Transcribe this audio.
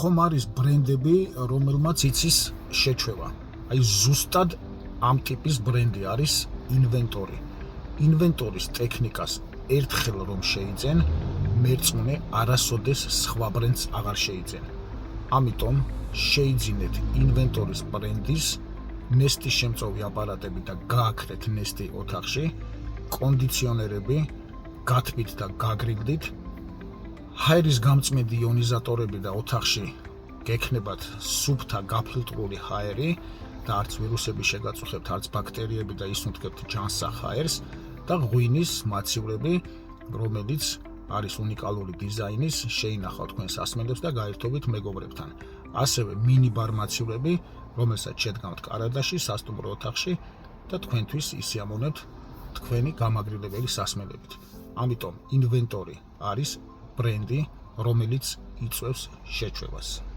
ხომ არის ბრენდები, რომელმაც იცის შეჩვევა. Აი ზუსტად ამ ტიპის ბრენდი არის ინვენტორი. ინვენტორის ტექნიკას ერთხელ რომ შეიძენ, მერწმუნე არასოდეს სხვა ბრენდს აღარ შეიძენ. ამიტომ შეიძინეთ ინვენტორის ბრენდის ნესტის შემწოვი აპარატები და გააქრეთ ნესტი ოთახში, კონდიციონერები გათბით და გაგრიგდით, ჰაერის გამწმენდი იონიზატორები და ოთახში გექნებათ სუფთა გაფილტრული ჰაერი და არც ვირუსები შეგაწუხებთ, არც ბაქტერიები და ისუნთქებთ ჯანსაღ ჰაერს და ღვინის მაცივრები, რომელიც არის უნიკალური დიზაინის, შეინახავთ თქვენ სასმელებს და გაერთობით მეგობრებთან. ასევე მინიბარ მაცივრები, რომელსაც შედგამთ კარადაში, სასტუმრო ოთახში და თქვენთვის ისიამოვნებთ თქვენი გამაგრილებელი სასმელებით. ამიტომ ინვენტორი არის ბრენდი, რომელიც იწვევს შეჩვევას.